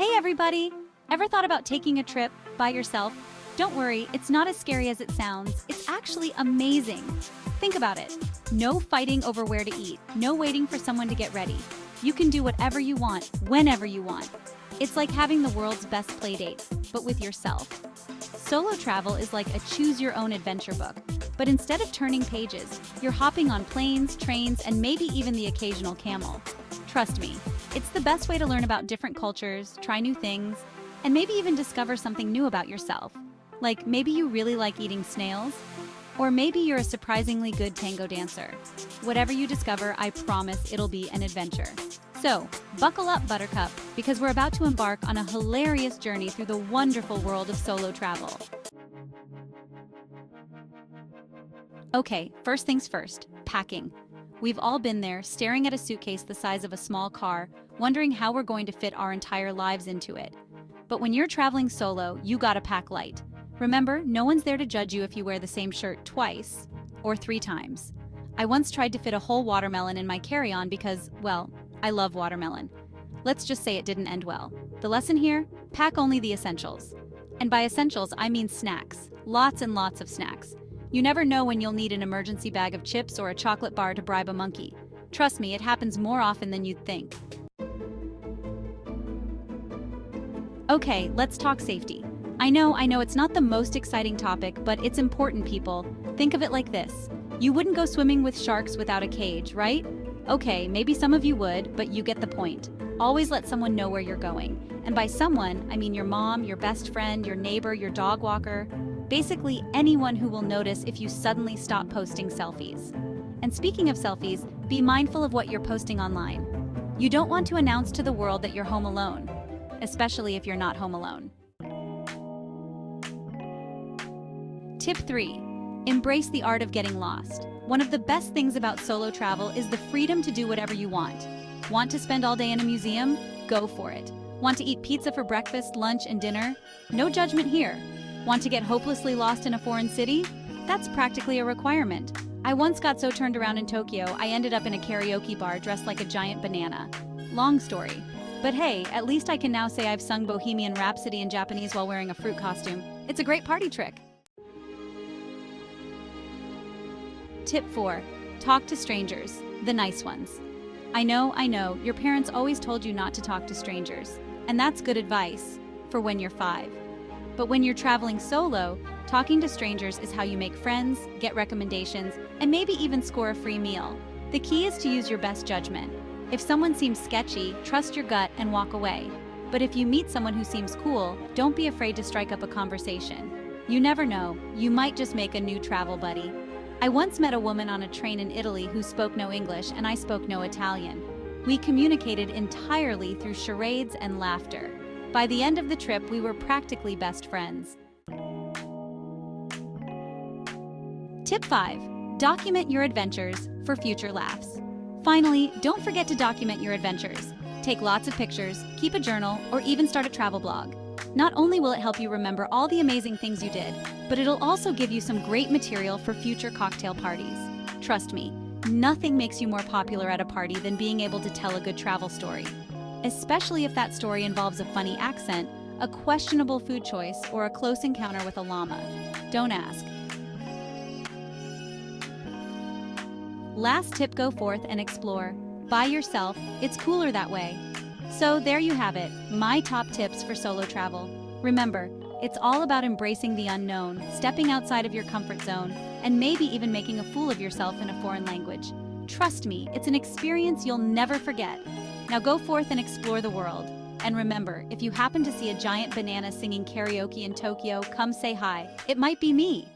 Hey everybody! Ever thought about taking a trip by yourself? Don't worry, it's not as scary as it sounds. It's actually amazing. Think about it. No fighting over where to eat, no waiting for someone to get ready. You can do whatever you want, whenever you want. It's like having the world's best playdate, but with yourself. Solo travel is like a choose-your-own-adventure book, but instead of turning pages, you're hopping on planes, trains, and maybe even the occasional camel. Trust me, it's the best way to learn about different cultures, try new things, and maybe even discover something new about yourself. Like maybe you really like eating snails, or maybe you're a surprisingly good tango dancer. Whatever you discover, I promise it'll be an adventure. So, buckle up, Buttercup, because we're about to embark on a hilarious journey through the wonderful world of solo travel. Okay, first things first, packing. We've all been there, staring at a suitcase the size of a small car, wondering how we're going to fit our entire lives into it. But when you're traveling solo, you gotta pack light. Remember, no one's there to judge you if you wear the same shirt twice or 3 times. I once tried to fit a whole watermelon in my carry-on because, well, I love watermelon. Let's just say it didn't end well. The lesson here? Pack only the essentials. And by essentials, I mean snacks. Lots and lots of snacks. You never know when you'll need an emergency bag of chips or a chocolate bar to bribe a monkey. Trust me, it happens more often than you'd think. Okay, let's talk safety. I know it's not the most exciting topic, but it's important, people. Think of it like this. You wouldn't go swimming with sharks without a cage, right? Okay, maybe some of you would, but you get the point. Always let someone know where you're going. And by someone, I mean your mom, your best friend, your neighbor, your dog walker. Basically anyone who will notice if you suddenly stop posting selfies. And speaking of selfies, be mindful of what you're posting online. You don't want to announce to the world that you're home alone, especially if you're not home alone. Tip 3. Embrace the art of getting lost. One of the best things about solo travel is the freedom to do whatever you want. Want to spend all day in a museum? Go for it. Want to eat pizza for breakfast, lunch, and dinner? No judgment here. Want to get hopelessly lost in a foreign city? That's practically a requirement. I once got so turned around in Tokyo, I ended up in a karaoke bar dressed like a giant banana. Long story. But hey, at least I can now say I've sung Bohemian Rhapsody in Japanese while wearing a fruit costume. It's a great party trick. Tip 4. Talk to strangers, the nice ones. I know, your parents always told you not to talk to strangers, and that's good advice for when you're 5. But when you're traveling solo, talking to strangers is how you make friends, get recommendations, and maybe even score a free meal. The key is to use your best judgment. If someone seems sketchy, trust your gut and walk away. But if you meet someone who seems cool, don't be afraid to strike up a conversation. You never know, you might just make a new travel buddy. I once met a woman on a train in Italy who spoke no English and I spoke no Italian. We communicated entirely through charades and laughter. By the end of the trip, we were practically best friends. Tip 5. Document your adventures for future laughs. Finally, don't forget to document your adventures. Take lots of pictures, keep a journal, or even start a travel blog. Not only will it help you remember all the amazing things you did, but it'll also give you some great material for future cocktail parties. Trust me, nothing makes you more popular at a party than being able to tell a good travel story. Especially if that story involves a funny accent, a questionable food choice, or a close encounter with a llama. Don't ask. Last tip, go forth and explore. By yourself, it's cooler that way. So there you have it, my top tips for solo travel. Remember, it's all about embracing the unknown, stepping outside of your comfort zone, and maybe even making a fool of yourself in a foreign language. Trust me, it's an experience you'll never forget. Now go forth and explore the world. And remember, if you happen to see a giant banana singing karaoke in Tokyo, come say hi. It might be me.